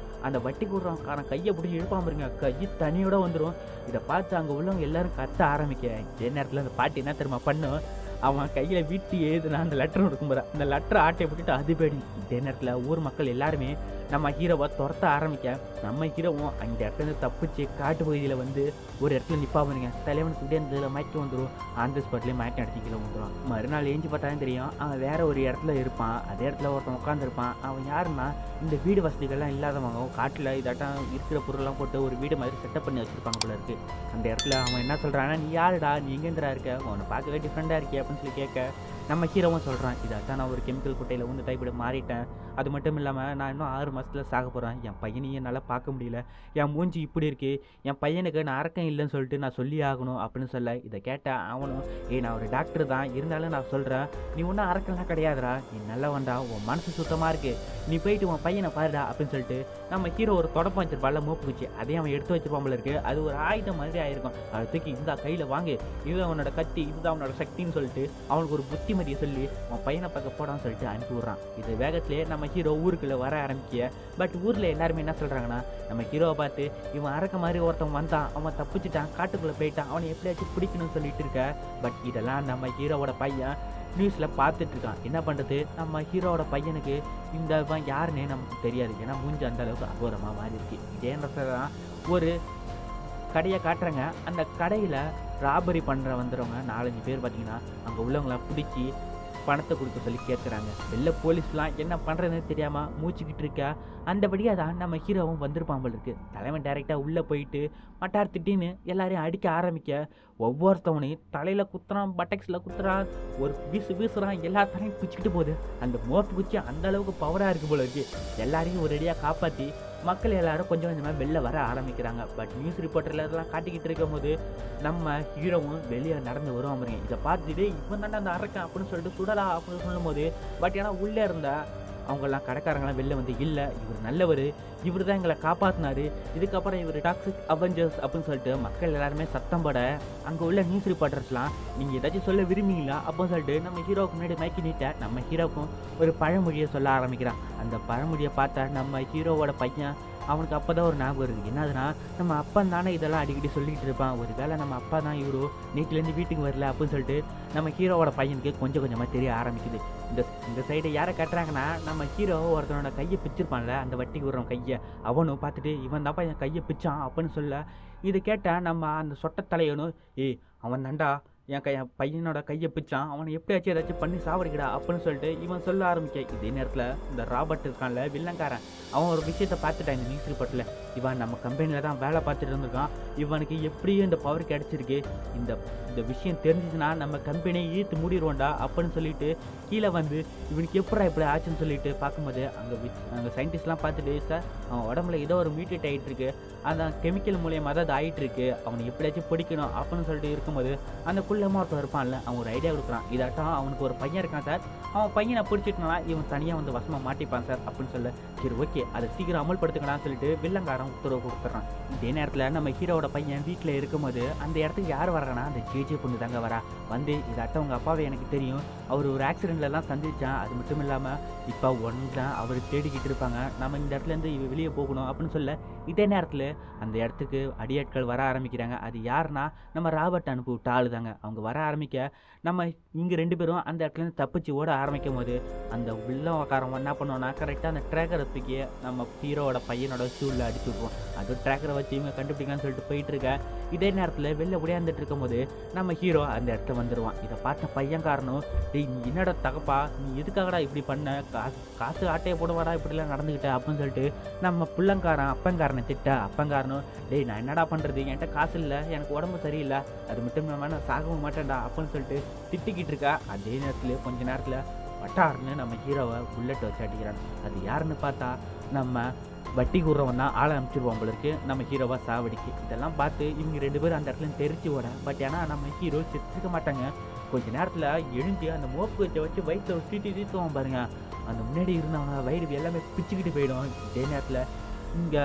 அந்த வட்டி கூடுறவன் கையை பிடிச்சி இழுப்பாம இருங்க, கை தனியோட வந்துடும். இதை பார்த்து அங்கே உள்ளவங்க எல்லாரும் கத்த ஆரம்பிக்க. இதே நேரத்தில் அந்த பாட்டி என்ன தெரியுமா பண்ணும், அவன் கையில் வீட்டு எழுதுனா அந்த லெட்டர் இருக்கும்போது அந்த லெட்டரை ஆட்டையை போட்டுட்டு அது போயிடு. இதே நேரத்தில் ஊர் மக்கள் எல்லாருமே நம்ம ஹீரோவை துரத்த ஆரம்பிக்க நம்ம ஹீரோவும் அந்த இடத்துல தப்பிச்சு காட்டு பகுதியில் வந்து ஒரு இடத்துல நிற்பா பாருங்க. தலைவனுக்கு இப்படியே அந்த மயக்கம் வந்துடும். அந்த ஸ்பாட்லேயே மயக்கம் அடிச்சு கீழே வந்துடும். மறுநாள் ஏஞ்சி பார்த்தாலும் தெரியும் அவன் வேற ஒரு இடத்துல இருப்பான். அதே இடத்துல ஒருத்தன் உட்காந்துருப்பான். அவன் யாருன்னா இந்த வீடு வசதிகள்லாம் இல்லாதவங்க காட்டில் இதாட்டம் இருக்கிற பொருள்லாம் போட்டு ஒரு வீடு மாதிரி செட்டப் பண்ணி வச்சுருப்பாங்க போல இருக்கு. அந்த இடத்துல அவன் என்ன சொல்கிறான்னா நீ யாருடா, நீ எங்கேந்திரா இருக்க, அவனை பார்க்கவே டிஃப்ரெண்ட்டாக இருக்கே அப்படின்னு சொல்லி கேட்க நம்ம ஹீரோவும் சொல்கிறான் இதாட்டம் நான் ஒரு கெமிக்கல் குட்டையில் வந்து டைப்பிட மாறிட்டேன். அது மட்டும் இல்லாமல் நான் இன்னும் 6 மாதத்தில் சாக போகிறேன். என் பையனையும் என்னால் பார்க்க முடியல, என் மூஞ்சி இப்படி இருக்குது, என் பையனுக்கு நான் அரக்கம் இல்லைன்னு சொல்லிட்டு நான் சொல்லி ஆகணும் அப்படின்னு சொல்ல. இதை கேட்டால் அவனும் நான் ஒரு டாக்டர் தான், இருந்தாலும் நான் சொல்கிறேன் நீ ஒன்றும் அரக்கம்லாம் கிடையாதுடா, நீ நல்லவன்டா, உன் மனசு சுத்தமாக இருக்குது, நீ போயிட்டு உன் பையனை பாருடா அப்படின்னு சொல்லிட்டு நம்ம ஹீரோ ஒரு தொடப்பம் வச்சிருப்பாள் மோப்பு குச்சி, அதையும் அவன் எடுத்து வச்சிருப்பான் போல இருக்குது. அது ஒரு ஆயுதம் மாதிரி ஆயிருக்கும். அதை தூக்கி இந்த கையில் வாங்கு, இதுதான் அவனோட கத்தி, இதுதான் அவனோட சக்தின்னு சொல்லிட்டு அவனுக்கு ஒரு புத்திமதியை சொல்லி உன் பையனை பார்க்க போடான்னு சொல்லிட்டு அனுப்பி விட்றான். இது வேகத்திலே நம்ம ஹீரோ ஊருக்குள்ளே வர ஆரம்பிக்க. பட் ஊரில் எல்லாருமே என்ன சொல்கிறாங்கன்னா நம்ம ஹீரோவை பார்த்து இவன் அரக்க மாதிரி ஒருத்தன் வந்தான், அவன் தப்பிச்சுட்டான், காட்டுக்குள்ளே போயிட்டான், அவனை எப்படியாச்சும் பிடிக்கணும்னு சொல்லிட்டு இருக்க. பட் இதெல்லாம் நம்ம ஹீரோவோட பையன் நியூஸில் பார்த்துட்டு இருக்கான். என்ன பண்ணுறது, நம்ம ஹீரோவோட பையனுக்கு இந்த யாருன்னே நமக்கு தெரியாது, ஏன்னா மூஞ்சி அந்த அளவுக்கு அகோரமாக மாறி இருக்கு. இதே நேரத்தில் தான் ஒரு கடையை காட்டுறாங்க. அந்த கடையில் ராபரி பண்ணுற வந்துடுறவங்க 4-5 பேர் பார்த்தீங்கன்னா அங்கே உள்ளவங்களாம் பிடிச்சி பணத்தை கொடுக்க சொல்லி கேட்குறாங்க. வெளில போலீஸ்லாம் என்ன பண்ணுறதுன்னு தெரியாமல் மூச்சுக்கிட்டு இருக்க. அந்தபடியாக தான் நம்ம ஹீரோவும் வந்திருப்பான் போல இருக்குது. தலைவன் டைரெக்டாக உள்ளே போயிட்டு மட்டார் திட்டின்னு எல்லாரையும் அடிக்க ஆரம்பிக்க ஒவ்வொருத்தவனையும் தலையில் குத்துறான், பட்டக்ஸில் குத்துறான், ஒரு வீசுறான், எல்லா தலையும் பிச்சுக்கிட்டு போகுது. அந்த மோப்பு குச்சி அந்த அளவுக்கு பவராக இருக்குது போல இருக்குது. எல்லாரையும் ஒரு அடியாக காப்பாற்றி மக்கள் எல்லாரும் கொஞ்சம் கொஞ்சமாக வெளில வர ஆரம்பிக்கிறாங்க. பட் நியூஸ் ரிப்போர்ட்டரில் இதெல்லாம் காட்டிக்கிட்டு இருக்கும் போது நம்ம ஹீரோவும் வெளியே நடந்து வருவான் பாருங்க. இதை பார்த்துட்டு இவன் தானே அந்த அரக்கன் அப்படின்னு சொல்லிட்டு சுடலா அப்படின்னு சொல்லும் போது பட் ஏன்னா உள்ளே இருந்த அவங்கெல்லாம் கடைக்காரங்களாம் வெளில வந்து இல்லை இவர் நல்லவர், இவர் தான் எங்களை காப்பாற்றினாரு, இதுக்கப்புறம் இவர் டாக்ஸிக் அவெஞ்சர்ஸ் அப்படின்னு சொல்லிட்டு மக்கள் எல்லாருமே சத்தம் பட அங்கே உள்ள நியூஸ் ரிப்போர்ட்டர்ஸ்லாம் நீங்கள் ஏதாச்சும் சொல்ல விரும்புவீங்களா அப்படின்னு சொல்லிட்டு நம்ம ஹீரோவுக்கு முன்னாடி மைக்கி நீட்ட நம்ம ஹீரோவுக்கும் ஒரு பழமொழியை சொல்ல ஆரம்பிக்கிறான். அந்த பழமொழியை பார்த்தா நம்ம ஹீரோவோட பையன் அவனுக்கு அப்போ தான் ஒரு ஞாபகம் வருது. என்னதுன்னா நம்ம அப்பன் தானே இதெல்லாம் அடிக்கடி சொல்லிக்கிட்டு இருப்பான், ஒரு வேளை நம்ம அப்பா தான் இவரோ நேற்றுலேருந்து வீட்டுக்கு வரல அப்படின்னு சொல்லிட்டு நம்ம ஹீரோவோட பையனுக்கு கொஞ்சம் கொஞ்சமாக தெரிய ஆரம்பிக்குது. இந்த சைடு யாரை கட்டுறாங்கன்னா நம்ம ஹீரோ ஒருத்தனோட கையை பிச்சிருப்பான்ல, அந்த வட்டிக்கு விடுறவன் கையை, அவனும் பார்த்துட்டு இவன் தான்ப்பா என் கையை பிச்சான் அப்படின்னு சொல்ல இதை கேட்டால் நம்ம அந்த சொட்ட தலையனும் அவன் தாண்டா என் பையனோட கையை பிச்சான், அவனை எப்படியாச்சும் ஏதாச்சும் பண்ணி சாவடிக்கடா அப்படின்னு சொல்லிட்டு இவன் சொல்ல ஆரம்பிக்க. இதே நேரத்தில் இந்த ராபர்ட் இருக்கான்ல வில்லங்காரன், அவன் ஒரு விஷயத்தை பார்த்துட்டான் இந்த நியூஸ் ரிப்போர்ட்டில். இவன் நம்ம கம்பெனியில் தான் வேலை பார்த்துட்டு இருந்திருக்கான், இவனுக்கு எப்படியும் இந்த பவர் கிடச்சிருக்கு, இந்த விஷயம் தெரிஞ்சிச்சுன்னா நம்ம கம்பெனியை ஈர்த்து மூடிடுவோண்டா அப்படின்னு சொல்லிட்டு கீழே வந்து இவனுக்கு எப்படா இப்படி ஆச்சுன்னு சொல்லிட்டு பார்க்கும்போது அங்கே சயின்டிஸ்ட்லாம் பார்த்துட்டு சார் அவன் உடம்புல ஏதோ ஒரு மியூட்டேட் ஆகிட்டு இருக்கு, அந்த கெமிக்கல் மூலியமாக தான் அது ஆகிட்டு இருக்கு, அவனை எப்படியாச்சும் பிடிக்கணும் அப்படின்னு சொல்லிட்டு இருக்கும்போது அந்த குள்ளமாக ஒருத்தர் இருப்பான்ல, அவன் ஒரு ஐடியா கொடுக்குறான். இதாட்டம் அவனுக்கு ஒரு பையன் இருக்கான் சார், அவன் பையனை பிடிச்சிட்டுனா இவன் தனியாக வந்து வசமாக மாட்டிப்பான் சார் அப்படின்னு சொல்ல சரி ஓகே அதை சீக்கிரம் அமல்படுத்துக்கலாம்னு சொல்லிட்டு வில்லங்காரன் உத்தரவு கொடுத்துட்றான். இதே நேரத்தில் நம்ம ஹீரோவோட பையன் வீட்டில் இருக்கும்போது அந்த இடத்துக்கு யார் வர்றான்னா அந்த ஜேஜே பொண்ணு தாங்க வரா. வந்து இதாட்டம் உங்கள் அப்பாவை எனக்கு தெரியும், அவர் ஒரு ஆக்சிடெண்ட்லலாம் சந்திச்சான், அது மட்டும் இல்லாமல் இப்போ ஒன்றான் அவர் தேடிக்கிட்டு இருப்பாங்க, நம்ம இந்த இடத்துலேருந்து வெளியே போகணும் அப்படின்னு சொல்ல இதே நேரத்தில் அந்த இடத்துக்கு அடியாட்கள் வர ஆரம்பிக்கிறாங்க. அது யாருன்னா நம்ம ராபர்ட் அனுப்பி விட்ட ஆளு தாங்க. அவங்க வர ஆரம்பிக்க நம்ம இங்கே 2 பேரும் அந்த இடத்துலேருந்து தப்பிச்சு ஓட ஆரம்பிக்கும் போது அந்த வில்லக்காரன் என்ன பண்ணுவோன்னா கரெக்டாக அந்த ட்ராக்கரை தூக்கி நம்ம ஹீரோவோட பையனோட ஷூவில் அடிச்சு விட்ருவோம். அது ட்ராக்கரை வச்சு இவங்க கண்டுபிடிக்கலான்னு சொல்லிட்டு போயிட்டு இருக்க. இதே நேரத்தில் வெளில உடையாந்துட்டு இருக்கும்போது நம்ம ஹீரோ அந்த இடத்துல வந்துடுவான். இதை பார்த்த பையன் காரணம், டேய் நீ என்னோட தகப்பா, நீ எதுக்காகடா இப்படி பண்ண, காசு ஆட்டையை போடுவாடா இப்படிலாம் நடந்துக்கிட்ட அப்படின்னு சொல்லிட்டு நம்ம பிள்ளைங்காரன் அப்பங்காரனை திட்ட. அப்பங்காரனும் டேய் நான் என்னடா பண்ணுறது, என்கிட்ட காசு இல்லை, எனக்கு உடம்பு சரியில்லை, அது மட்டும் இல்லாமல் நான் சாகவும் மாட்டேன்டா அப்படின்னு சொல்லிட்டு திட்டிக்கிட்டு இருக்கா. அதே நேரத்தில் கொஞ்ச நேரத்தில் வட்டார்னு நம்ம ஹீரோவை புல்லட் வச்சு அடிக்கிறாங்க. அது யாருன்னு பார்த்தா நம்ம வட்டி கூடுறவன் தான் ஆளை அனுப்பிச்சிருவான் போலருக்கு நம்ம ஹீரோவை சாவடிக்கு. இதெல்லாம் பார்த்து இவங்க 2 பேரும் அந்த இடத்துல தெரிச்சு ஓட. பட் ஏன்னா நம்ம ஹீரோ செத்துக்க மாட்டாங்க. கொஞ்ச நேரத்தில் எழுந்தி அந்த மோப்பு வச்சு வயிற்று தீட்டுவான் பாருங்க, அந்த முன்னாடி இருந்தவன வயிறு எல்லாமே பிச்சுக்கிட்டு போயிடும். இதே நேரத்தில் இங்கே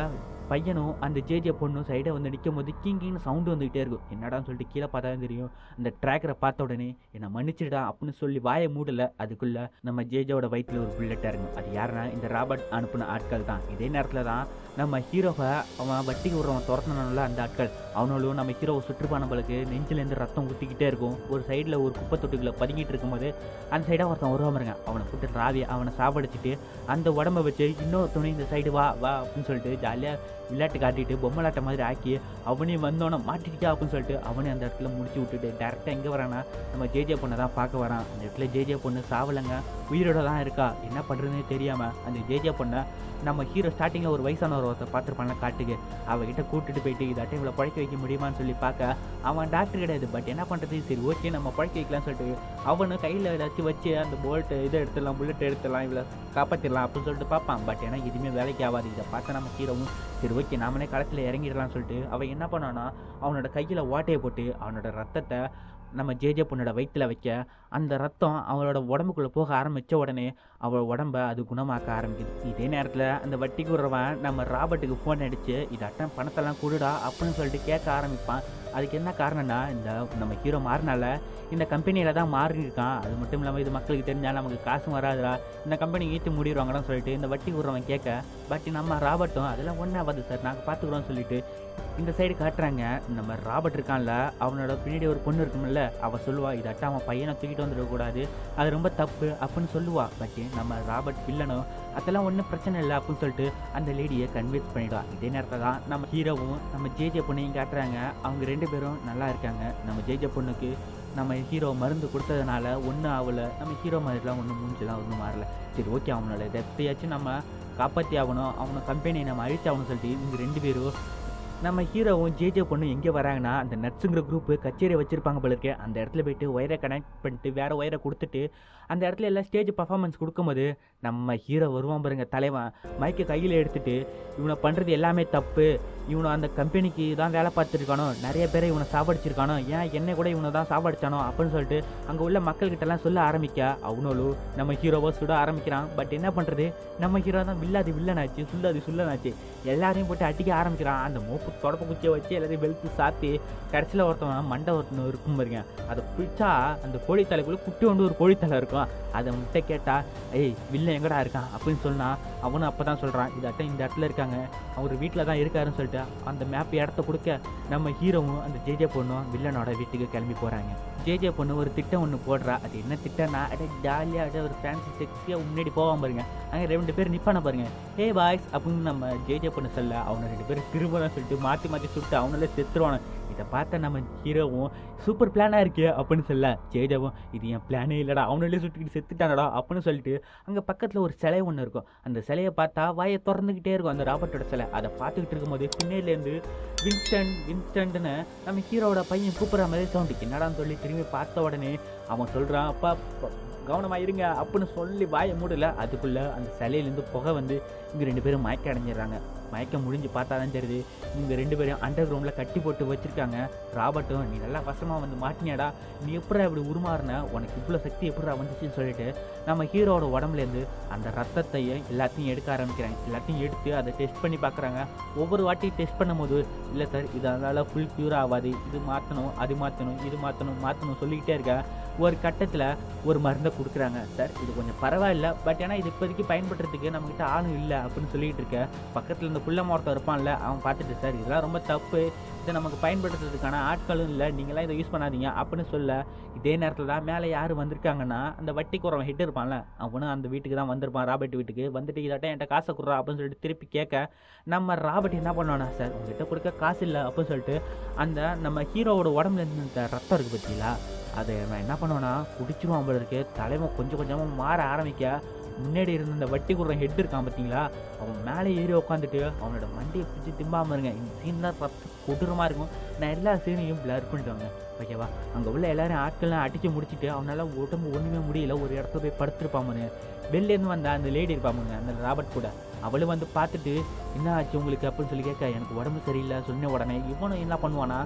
பையனும் அந்த ஜேஜே பொண்ணும் சைடை வந்து நிற்கும் போது கிங்கின்னு சவுண்டு வந்துக்கிட்டே இருக்கும். என்னடான்னு சொல்லிட்டு கீழே பார்த்தா தான் தெரியும். அந்த ட்ராக்கரை பார்த்த உடனே என்னை மன்னிச்சிடா அப்படின்னு சொல்லி வாயை மூடலை, அதுக்குள்ளே நம்ம ஜேஜோட வயிற்றில் ஒரு புல்லட்டாக இருக்கும். அது யாருன்னா இந்த ராபர்ட் அனுப்பின ஆட்கள் தான். இதே நேரத்தில் தான் நம்ம ஹீரோவை அவன் வட்டிக்கு விடுறவன் துரத்தணும்ல அந்த ஆட்கள், அவனும் நம்ம ஹீரோவை சுற்றுப்பானவங்களுக்கு நெஞ்சிலேருந்து ரத்தம் ஊற்றிக்கிட்டே இருக்கும். ஒரு சைடில் ஒரு குப்பை தொட்டுக்குள்ளே பதுங்கிட்டு இருக்கும்போது அந்த சைடாக ஒருத்தன் வருவான் இருங்க, அவனை போட்டு ராவி அவனை சாப்பிடிச்சிட்டு அந்த உடம்பை வச்சு இன்னொரு துணி இந்த சைடு வா வா அப்படின்னு சொல்லிட்டு ஜாலியாக விளையாட்டு காட்டிட்டு பொம்மலாட்ட மாதிரி ஆக்கி அவனையும் வந்தோன்னே மாட்டிக்கிட்டா அப்படின்னு சொல்லிட்டு அவனையும் அந்த இடத்துல முடிச்சு விட்டுட்டு டேரெக்டாக எங்கே வரானா நம்ம ஜேஜே பொண்ணை தான் பார்க்க வரான். அந்த இடத்துல ஜேஜே பொண்ணு சாவலைங்க, உயிரோட தான் இருக்கா. என்ன பண்ணுறதுன்னு தெரியாமல் அந்த ஜேஜே பொண்ணை நம்ம ஹீரோ ஸ்டார்டிங்கில் ஒரு வயசான ஒருத்தர் பார்த்துருப்பான்ல காட்டுக்கு, அவகிட்ட கூட்டிட்டு போயிட்டு இதாட்டம் இவ்வளோ பழைக்க வைக்க முடியுமான்னு சொல்லி பார்க்க அவன் டாக்டர் கிடையாது. பட் என்ன பண்ணுறது, சரி ஓகே நம்ம பழைக்க வைக்கலாம்னு சொல்லிட்டு அவனு கையில் ஏதாச்சும் வச்சு அந்த போல்ட்டு இதை எடுத்துடலாம், புல்லட் எடுத்துடலாம், இவ்வளோ காப்பாற்றிடலாம் அப்படின்னு சொல்லிட்டு பார்ப்பான். பட் ஏன்னா எதுவுமே வேலைக்கு ஆகாது. இதை பார்த்து நம்ம ஹீரோவும் சரி ஓகே நாமளே களத்தில் இறங்கிடலாம்னு சொல்லிட்டு அவன் என்ன பண்ணான்னா அவனோட கையில் ஓட்டையை போட்டு அவனோட ரத்தத்தை நம்ம ஜேஜே பொண்ணோட வயிற்றில் வைக்க அந்த ரத்தம் அவளோட உடம்புக்குள்ளே போக ஆரம்பித்த உடனே அவள் உடம்பை அது குணமாக்க ஆரம்பிக்குது. இதே நேரத்தில் அந்த வட்டி கூடுறவன் நம்ம ராபர்ட்டுக்கு ஃபோன் அடித்து இதாட்டம் பணத்தெல்லாம் கொடுடா அப்படின்னு சொல்லிட்டு கேட்க ஆரம்பிப்பான். அதுக்கு என்ன காரணம்னா இந்த நம்ம ஹீரோ மாறினால இந்த கம்பெனியில் தான் மாறியிருக்கான். அது மட்டும் இல்லாமல் இது மக்களுக்கு தெரிஞ்சால் நமக்கு காசும் வராதுடா, இந்த கம்பெனி ஈட்டு முடிடுவாங்கன்னு சொல்லிட்டு இந்த வட்டி கூடுறவன் கேட்க, பட் நம்ம ராபர்ட்டும் அதெல்லாம் ஒன்றாவது சார் நாங்கள் பார்த்துக்குறோம்னு சொல்லிட்டு இந்த சைடு காட்டுறாங்க. நம்ம ராபர்ட் இருக்கான்ல, அவனோட பின்னாடி ஒரு பொண்ணு இருக்குமில்ல, அவள் சொல்லுவா இதாட்டம் அவன் பையனை தூக்கிட்டு வந்துடக்கூடாது, அது ரொம்ப தப்பு அப்படின்னு சொல்லுவா. பட் நம்ம ராபர்ட் வில்லனும் அதெல்லாம் ஒன்றும் பிரச்சனை இல்லை அப்படின்னு சொல்லிட்டு அந்த லேடியை கன்வின்ஸ் பண்ணிடுவா. இதே நேரத்தில் தான் நம்ம ஹீரோவும் நம்ம ஜேஜே பொண்ணையும் காட்டுறாங்க. அவங்க 2 பேரும் நல்லா இருக்காங்க. நம்ம ஜேஜே பொண்ணுக்கு நம்ம ஹீரோ மருந்து கொடுத்ததுனால ஒன்றும் ஆகலை, நம்ம ஹீரோ மாதிரிலாம் ஒன்றும் மூஞ்சிலாம் ஒன்றும் மாறல. சரி ஓகே அவனோட எப்பயாச்சும் நம்ம காப்பாற்றி ஆகணும், அவனை கம்பெனியை நம்ம அழிச்சாகணும்னு சொல்லிட்டு இவங்க 2 பேரும் நம்ம ஹீரோவும் ஜேஜே பொண்ணு எங்கே வராங்கன்னா அந்த நட்ஸுங்கிற குரூப்பு கச்சேரி வச்சுருப்பாங்க போல இருக்கு. அந்த இடத்துல போய்ட்டு ஒயரை கனெக்ட் பண்ணிட்டு வேறு ஒயரை கொடுத்துட்டு அந்த இடத்துல எல்லாம் ஸ்டேஜ் பர்ஃபார்மன்ஸ் கொடுக்கும்போது நம்ம ஹீரோ வருவான் பாருங்க தலைவன், மைக்கை கையில் எடுத்துகிட்டு இவனை பண்ணுறது எல்லாமே தப்பு, இவனை அந்த கம்பெனிக்கு தான் வேலை பார்த்துருக்கானோ, நிறைய பேரை இவனை சாவடிச்சிருக்கானோ, ஏன் என்னை கூட இவனை தான் சாவடிச்சானோ அப்படின்னு சொல்லிட்டு அங்கே உள்ள மக்கள்கிட்டலாம் சொல்ல ஆரம்பிக்க அவனும் நம்ம ஹீரோவை சுட ஆரம்பிக்கிறான். பட் என்ன பண்ணுறது, நம்ம ஹீரோ தான் வில்லனாச்சு, சுல்லனாச்சு, எல்லாரையும் போட்டு அடிக்க ஆரம்பிக்கிறான். அந்த மோப்பு தொடப்ப குச்சியை வச்சு எல்லாரையும் வெளுத்து சாத்தி கடைசியில் ஒருத்தவன் மண்டை ஒருத்தன் இருக்கும் பாருங்க, அதை பிடிச்சா அந்த கோழித்தலைக்குள்ளே குட்டி கொண்டு ஒரு கோழித்தலை இருக்கும். அதை முட்டை கேட்டா ஏய் வில்லன் எங்கடா இருக்கான் அப்படின்னு சொன்னா அவனும் அப்போ தான் சொல்கிறான் இதாட்டம் இந்த இடத்துல இருக்காங்க, அவர் வீட்டில் தான் இருக்காருன்னு சொல்லிட்டு அந்த மேப் இடத்த கொடுக்க நம்ம ஹீரோவும் அந்த ஜேஜே பொண்ணும் வில்லனோட வீட்டுக்கு கிளம்பி போகிறாங்க. ஜேஜே பொண்ணு ஒரு திட்டம் ஒன்று போடுறா. அது என்ன திட்டம்னா, ஜாலியாக ஒரு ஃபேன்சி செக்ஸியாக முன்னாடி போவான் பாருங்க, அங்கே 2 பேர் நிற்பான பாருங்க, ஹே பாய்ஸ் அப்படின்னு நம்ம ஜேஜே பொண்ணு சொல்ல அவனை 2 பேர் திரும்பலாம் சொல்லிட்டு மாற்றி சுட்டு அவனால செத்துருவானு. இதை பார்த்த நம்ம ஹீரோவும் சூப்பர் பிளானாக இருக்கு அப்படின்னு சொல்ல ஜேஜாவும் இது என் பிளானே இல்லைடா, அவனாலே சுட்டுக்கிட்டு செத்துட்டானடா அப்படின்னு சொல்லிட்டு அங்கே பக்கத்தில் ஒரு சிலை ஒன்று இருக்கும். அந்த சிலையை பார்த்தா வாயை திறந்துக்கிட்டே இருக்கும் அந்த ராபர்ட்டோட சிலை. அதை பார்த்துக்கிட்டு இருக்கும்போது பின்னேலேருந்து வின்ஸ்டன்ட்னு நம்ம ஹீரோவோட பையன் கூப்பிட்ற மாதிரி சவுண்டு. என்னடான்னு சொல்லி திரும்பி பார்த்த உடனே அவன் சொல்கிறான் அப்பா கவனமாக இருங்க அப்படின்னு சொல்லி வாயை மூடல. அதுக்குள்ளே அந்த சிலையிலேருந்து புகை வந்து இங்கே 2 பேரும் மயக்க அடைஞ்சிடுறாங்க. மயக்கம் முடிஞ்சு பார்த்தா தான் தெரியுது இவங்க 2 பேரும் அண்டர் கிரவுண்டில் கட்டி போட்டு வச்சுருக்காங்க. ராபர்ட்டும் நீ நல்லா வசமாக வந்து மாட்டினியாடா, நீ எப்படா இப்படி உருமாறின, உனக்கு இவ்வளோ சக்தி எப்படா வந்துச்சுன்னு சொல்லிட்டு நம்ம ஹீரோவோட உடம்புலேருந்து அந்த ரத்தத்தையும் எல்லாத்தையும் எடுக்க ஆரம்பிக்கிறாங்க. எல்லாத்தையும் எடுத்து அதை டெஸ்ட் பண்ணி பார்க்குறாங்க. ஒவ்வொரு வாட்டி டெஸ்ட் பண்ணும்போது இல்லை சார் இது அதனால் ஃபுல் க்யூர் ஆகாது, இது மாற்றணும் அது மாற்றணும் இது மாற்றணும் சொல்லிக்கிட்டே இருக்கேன். ஒரு கட்டத்தில் ஒரு மருந்தை கொடுக்குறாங்க. சார் இது கொஞ்சம் பரவாயில்ல, பட் ஏன்னா இது இப்போதைக்கு பயன்படுறதுக்கு நம்மக்கிட்ட ஆளும் இல்லை அப்படின்னு சொல்லிகிட்டு இருக்க. பக்கத்தில் இந்த புள்ள மரத்தை இருப்பான்ல, அவன் பார்த்துட்டு சார் இதெல்லாம் ரொம்ப தப்பு, இதை நமக்கு பயன்படுத்துறதுக்கான ஆட்களும் இல்லை, நீங்களாம் இதை யூஸ் பண்ணாதீங்க அப்படின்னு சொல்ல இதே நேரத்தில் தான் மேலே யார் வந்திருக்காங்கன்னா அந்த வட்டிக்குறவன் ஹெட் இருப்பான்ல, அவனும் அந்த வீட்டுக்கு தான் வந்திருப்பான், ராபர்ட் வீட்டுக்கு வந்துட்டு இதாட்டம் என்கிட்ட காசை கொடுறா அப்படின்னு சொல்லிட்டு திருப்பி கேட்க நம்ம ராபர்ட் என்ன பண்ணுவானா சார் உங்ககிட்ட கொடுக்க காசு இல்லை அப்படின்னு சொல்லிட்டு அந்த நம்ம ஹீரோவோட உடம்புல இருந்து இந்த ரத்தம் இருக்குது பார்த்தீங்களா, அதை நான் என்ன பண்ணுவேன்னா குடிச்சிருவான் போல இருக்கு. தலைமை கொஞ்சம் கொஞ்சமாக மாற ஆரம்பிக்க முன்னாடி இருந்த இந்த வட்டி குடுற ஹெட் இருக்கான் பார்த்தீங்களா, அவன் மேலே ஏறி உட்காந்துட்டு அவனோட மண்டியை பிடிச்சி திம்பாமல் இருங்க. இந்த சீன் தான் கொடூரமாக இருக்கும். நான் எல்லா சீனையும் பிளர் பண்ணிட்டு ஓகேவா. அங்கே உள்ள எல்லாரும் ஆட்கள்லாம் அடித்து முடிச்சுட்டு அவனால் உடம்பு ஒன்றுமே முடியல, ஒரு இடத்துல போய் படுத்துருப்பாமனு. வெளிலேருந்து வந்த அந்த லேடி இருப்பாமுங்க அந்த ராபர்ட் கூட, அவளும் வந்து பார்த்துட்டு என்ன ஆச்சு உங்களுக்கு அப்படின்னு சொல்லி கேட்க எனக்கு உடம்பு சரியில்லை சொன்ன உடனே இவனும் என்ன பண்ணுவானா,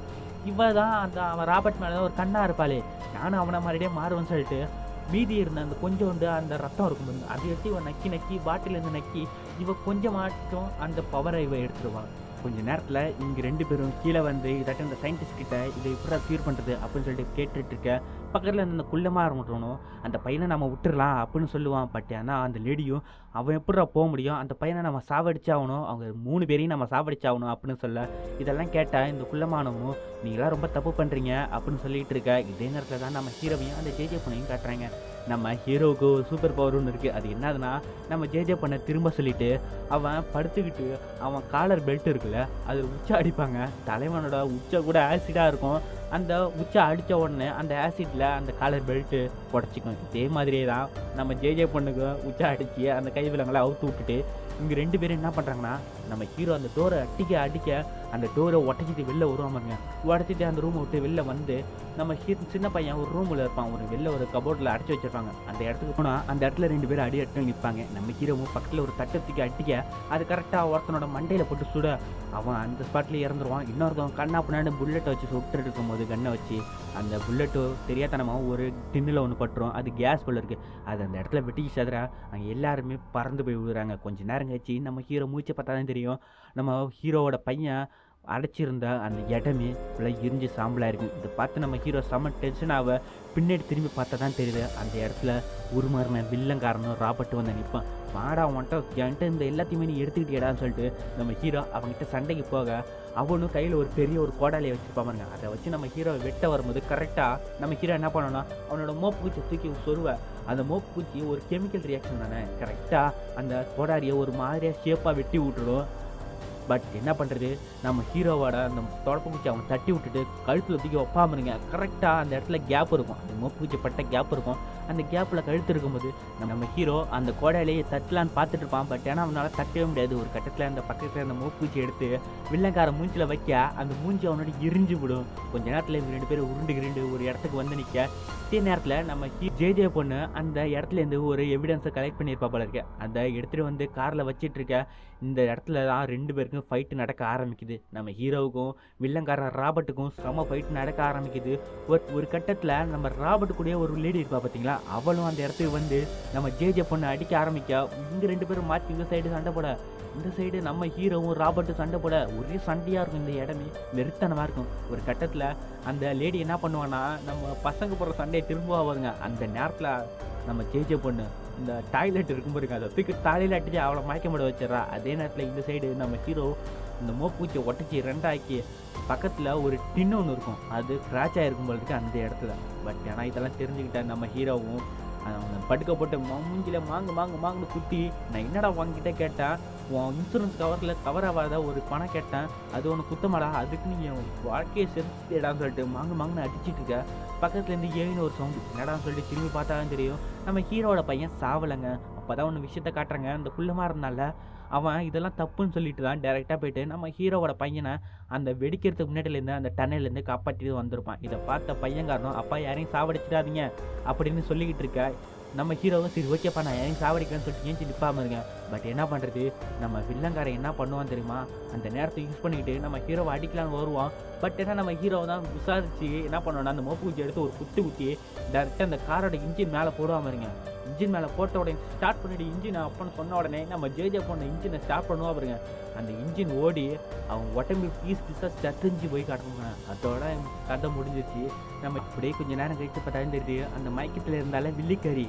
இவன் தான் அந்த அவன் ராபர்ட் மேலே ஒரு கண்ணா இருப்பாளே, நானும் அவனை மாதிரியே மாறுவேன்னு சொல்லிட்டு மீதி இருந்த அந்த கொஞ்சோண்டு அந்த ரத்தம் இருக்கும் அதை எடுத்து இவன் நக்கி பாட்டிலேருந்து நக்கி இவ கொஞ்சம் மாட்டும் அந்த பவரை இவ எடுத்துருவான். கொஞ்ச நேரத்தில் இங்கே 2 பேரும் கீழே வந்து இதாட்டும் இந்த சயின்டிஸ்ட் கிட்ட இதை எப்படி க்யூர் பண்ணுறது அப்படின்னு சொல்லிட்டு கேட்டுட்டு இருக்க. பக்கத்தில் இந்த குள்ளமாக இருக்கணும் அந்த பையனை நம்ம விட்டுடலாம் அப்படின்னு சொல்லுவான். பட் ஆனால் அந்த லேடியும் அவன் எப்படா போக முடியும், அந்த பையனை நம்ம சாவடிச்சாகணும், அவங்க 3 பேரையும் நம்ம சாவடிச்சாகணும் அப்படின்னு சொல்ல இதெல்லாம் கேட்டால் இந்த குள்ளமானவனும் நீங்களாம் ரொம்ப தப்பு பண்ணுறீங்க அப்படின்னு சொல்லிட்டு இருக்க. இதே நேரத்தில் தான் நம்ம ஹீரோவையும் அந்த ஜேஜே பொண்ணையும் காட்டுறாங்க. நம்ம ஹீரோவுக்கு சூப்பர் பவர் ஒன்று இருக்குது. அது என்னதுன்னா நம்ம ஜேஜே பொண்ணை திரும்ப சொல்லிவிட்டு அவன் படுத்துக்கிட்டு அவன் காலர் பெல்ட் இருக்குல்ல அது உச்சா அடிப்பாங்க. தலைவனோட உச்சை கூட ஆசிடாக இருக்கும். அந்த உச்சை அடித்த உடனே அந்த ஆசிட்டில் அந்த காலர் பெல்ட்டு உடச்சிக்கும். இதே மாதிரியே தான் நம்ம ஜேஜே பொண்ணுக்கு உச்சா அடித்து அந்த கை விலங்களை அவுத்து விட்டுட்டு இங்கே 2 பேரும் என்ன பண்ணுறாங்கன்னா நம்ம ஹீரோ அந்த டோரை அடிக்க அந்த டோரை உடச்சிட்டு வெளில வருவாங்க. உடச்சிட்டு அந்த ரூமை விட்டு வெளில வந்து நம்ம சின்ன பையன் ஒரு ரூமில் இருப்பான், ஒரு வெளில ஒரு கபோர்டில் அடைச்சி வச்சிருப்பாங்க. அந்த இடத்துக்கு போனால் அந்த இடத்துல 2 பேரும் அடி அடிட்டு நிற்பாங்க. நம்ம ஹீரோவும் பக்கத்தில் ஒரு தட்டத்துக்கு அடிக்க அது கரெக்டாக ஒருத்தனோட மண்டையில் போட்டு சுட அவன் அந்த ஸ்பாட்லேயே இறந்துருவான். இன்னொருத்தவன் கண்ணா பின்னாடி புல்லெட்டை வச்சு சுட்டு இருக்கும்போது கண்ணை வச்சு அந்த புல்லெட்டு தெரியாதனமாக ஒரு டின்னில் ஒன்று பட்டுரும். அது கேஸ் போல இருக்குது. அது அந்த இடத்துல வெட்டிக்கு சதுர அங்கே எல்லாருமே பறந்து போய் விழுறாங்க. கொஞ்சம் நேரம் கழிச்சு நம்ம ஹீரோ மூச்சை பார்த்தா தான் தெரியும் நம்ம ஹீரோவோட பையன் அடைச்சிருந்த அந்த இடமே ஃபுல்லாக எரிஞ்சு சாம்பலாக இருக்குது. இதை பார்த்து நம்ம ஹீரோ செம்ம டென்ஷனாக பின்னாடி திரும்பி பார்த்தா தான் தெரியுது அந்த இடத்துல உருமாறின வில்லங்காரனும் ராபர்ட் வந்து நிற்பான். வாடா என்கிட்ட இந்த எல்லாத்தையுமே நீ எடுத்துக்கிட்டியடான்னு சொல்லிட்டு நம்ம ஹீரோ அவங்ககிட்ட சண்டைக்கு போக அவனும் கையில் ஒரு பெரிய ஒரு கோடாலியை வச்சுருப்பாங்க. அதை வச்சு நம்ம ஹீரோவை வெட்ட வரும்போது கரெக்டாக நம்ம ஹீரோ என்ன பண்ணோன்னா அவனோட மோப்பு பூச்சியை தூக்கி சொருவ. அந்த மோப்பு பூச்சி ஒரு கெமிக்கல் ரியாக்ஷன் தானே, கரெக்டாக அந்த கோடாரியை ஒரு மாதிரியாக ஷேப்பாக வெட்டி விட்டுடும். பட் என்ன பண்ணுறது, நம்ம ஹீரோவோட அந்த தொடப்பூச்சி அவன் தட்டி விட்டுட்டு கழுத்தில் தூக்கி வைப்பாமருங்க. கரெக்டாக அந்த இடத்துல கேப் இருக்கும், அந்த மோப்பூச்சி பட்ட கேப் இருக்கும். அந்த கேப்பில் கழுத்து இருக்கும்போது நம்ம ஹீரோ அந்த கோடையிலேயே தட்டலான்னு பார்த்துட்டு இருப்பான். பட் ஏன்னா அவனால் தட்டவே முடியாது. ஒரு கட்டத்தில் அந்த பக்கத்தில் அந்த மோப்பூச்சி எடுத்து வில்லங்கார மூஞ்சில் வைக்க அந்த மூஞ்சி அவனோட எரிஞ்சு விடும். கொஞ்ச நேரத்தில் இவங்க 2 பேரும் உருண்டு ஒரு இடத்துக்கு வந்து நிற்க. இதே நேரத்தில் நம்ம ஜேஜே பொண்ணு அந்த இடத்துலேருந்து ஒரு எவிடன்ஸை கலெக்ட் பண்ணியிருப்பா போல இருக்க. அதை எடுத்துகிட்டு வந்து காரில் வச்சிட்டு இருக்க. இந்த இடத்துல தான் 2 பேர் பேருக்கும் ஃபைட்டு நடக்க ஆரம்பிக்குது. நம்ம ஹீரோவுக்கும் வில்லங்காரன் ராபர்ட்டுக்கும் செம ஃபைட்டு நடக்க ஆரம்பிக்குது. ஒரு கட்டத்தில் நம்ம ராபர்ட் கூட ஒரு லேடி இருப்பா பார்த்தீங்களா, அவளும் அந்த இடத்துக்கு வந்து நம்ம ஜேஜே பொண்ணை அடிக்க ஆரம்பிக்க இங்கே 2 பேரும் மாற்றி இந்த சைடு சண்டை போட, இந்த சைடு நம்ம ஹீரோவும் ராபர்ட்டும் சண்டை போட ஒரே சண்டையாக இருக்கும். இந்த இடமே வெறித்தனமாக இருக்கும். ஒரு கட்டத்தில் அந்த லேடி என்ன பண்ணுவான்னா, நம்ம பசங்க போடுற சண்டையை திரும்ப வருங்க. அந்த நேரத்தில் நம்ம ஜேஜே பொண்ணு இந்த டாய்லெட் இருக்கும் பாருங்க, அதை தூக்கி தலையில் அடிச்சு அவளை மயக்க முட வச்சிடறா. அதே நேரத்தில் இந்த சைடு நம்ம ஹீரோ இந்த மோப்பூச்சியை ஒட்டச்சி 2ஆக்கி பக்கத்தில் ஒரு டின்னு ஒன்று இருக்கும், அது கிராச் ஆகிருக்கும் போல இருக்கு அந்த இடத்துல. பட் ஏன்னா இதெல்லாம் தெரிஞ்சுக்கிட்ட நம்ம ஹீரோவும் படுக்க போட்டு மூஞ்சில மாங்குன்னு குத்தி, நான் என்னடா வாங்கிட்டே கேட்டேன், உன் இன்சூரன்ஸ் கவரில் கவர் ஆகாத ஒரு பணம் கேட்டேன், அது ஒன்று குத்தமாடா, அதுக்கு நீங்கள் வாழ்க்கையை செலுத்திடான்னு சொல்லிட்டு மாங்குன்னு அடிச்சிட்டு இருக்க. பக்கத்துலேருந்து ஏன்னு ஒரு சவுண்டு, என்னடான்னு சொல்லிட்டு திரும்பி பார்த்தாலும் தெரியும் நம்ம ஹீரோட பையன் சாவலைங்க. அப்போ தான் ஒன்று விஷயத்த காட்டுறாங்க. அந்த குள்ளமாக இருந்தால அவன் இதெல்லாம் தப்புன்னு சொல்லிட்டு தான் டேரெக்டாக போயிட்டு நம்ம ஹீரோவோட பையனை அந்த வெடிக்கிறதுக்கு முன்னாடிலேருந்து அந்த டன்னல்லேருந்து காப்பாற்றிட்டு வந்திருப்பான். இதை பார்த்த பையன்காரனும், அப்பா யாரையும் சாவடிச்சிடாதீங்க அப்படின்னு சொல்லிக்கிட்டு இருக்க. நம்ம ஹீரோவும் சரி ஓகேப்பா நான் யாரையும் சாவடிக்கிறேன்னு சொல்லிட்டு ஏஞ்சி நிற்பாமல் இருங்க. பட் என்ன பண்ணுறது, நம்ம வில்லங்காரன் என்ன பண்ணுவான் தெரியுமா, அந்த நேரத்தை யூஸ் பண்ணிக்கிட்டு நம்ம ஹீரோவை அடிக்கலான்னு வருவான். பட் ஏன்னா நம்ம ஹீரோவை தான் விசாரித்து என்ன பண்ணுவோன்னா, அந்த மோப்பு குச்சி எடுத்து ஒரு குத்தி டேரெக்டாக அந்த காரோட இன்ஜின் மேலே போடுவாமல் இருங்க. இன்ஜின் மேலே போட்ட உடனே ஸ்டார்ட் பண்ணிவிட்டு இன்ஜின் அப்பன்னு சொன்ன உடனே நம்ம ஜேஜே போன இன்ஜினை ஸ்டார்ட் பண்ணுவா பாருங்க. அந்த இன்ஜின் ஓடி அவன் உடம்பு பீஸாக சத்திஞ்சு போய் காட்டுவாங்க. அதோட கதை முடிஞ்சிச்சு. நம்ம இப்படியே கொஞ்சம் நேரம் கழித்து பார்த்தாலும் தெரியுது, அந்த மயக்கத்தில் இருந்தாலே வில்லிக்கறி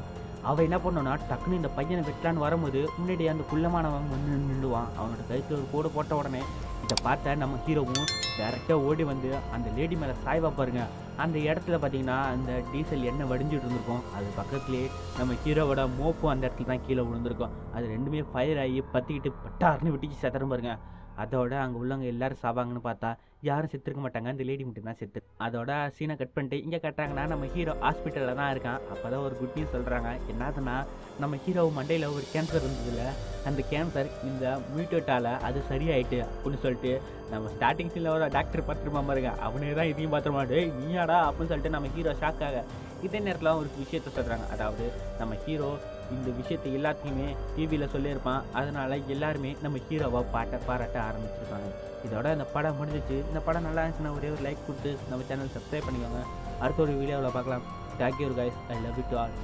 அவள் என்ன பண்ணோன்னா டக்குன்னு இந்த பையனை வெட்டலான்னு வரும்போது முன்னாடி அந்த குள்ளமானவன் வந்து நின்றுவான். அவனோட கழுத்தில் ஒரு கோடு போட்ட உடனே இதை பார்த்த நம்ம ஹீரோவும் டேரெக்டாக ஓடி வந்து அந்த லேடி மேலே சாய்வா பாருங்க. அந்த இடத்துல பார்த்தீங்கன்னா அந்த டீசல் எண்ணெய் வடிஞ்சிட்டு இருந்திருக்கும். அது பக்கத்துலேயே நம்ம ஹீரோவோட மோப்பும் அந்த இடத்துல தான் கீழே விழுந்திருக்கும். அது ரெண்டுமே ஃபயர் ஆகி பற்றிக்கிட்டு பட்டாருன்னு விட்டுச்சு செத்துரும் பாருங்க. அதோட அங்கே உள்ளவங்க எல்லாரும் சாவாங்கன்னு பார்த்தா யாரும் செத்துருக்க மாட்டாங்க, அந்த லேடி மட்டும் தான் செத்து. அதோட சீனை கட் பண்ணிட்டு இங்கே கட்டுறாங்கன்னா நம்ம ஹீரோ ஹாஸ்பிட்டலில் தான் இருக்கான். அப்போ தான் ஒரு குட் நியூஸ் சொல்கிறாங்க. என்னதுன்னா நம்ம ஹீரோ மண்டையில் ஒரு கேன்சர் இருந்ததில்ல, அந்த கேன்சர் இந்த மியூட்டேட்டால் அது சரியாயிட்டு அப்படின்னு சொல்லிட்டு நம்ம ஸ்டார்டிங் சீனில் ஒரு டாக்டர் பார்த்துருமா பாருங்க, அவனே தான் இதையும் பார்த்துருமாடு நீயாடா அப்படின்னு சொல்லிட்டு நம்ம ஹீரோ ஷாக்காக. இதே நேரத்தில் ஒரு விஷயத்த சொல்கிறாங்க, அதாவது நம்ம ஹீரோ இந்த விஷயத்தை எல்லாத்தையுமே டிவியில் சொல்லியிருப்பான். அதனால் எல்லாருமே நம்ம ஹீரோவை பாராட்ட ஆரம்பிச்சிருக்காங்க. இதோட இந்த படம் முடிஞ்சிச்சு. இந்த படம் நல்லா இருந்துச்சுன்னா ஒரே ஒரு லைக் கொடுத்து நம்ம சேனல் சப்ஸ்கிரைப் பண்ணிக்கோங்க. அடுத்த ஒரு வீடியோவில் பார்க்கலாம். Thank you guys, I love you to all.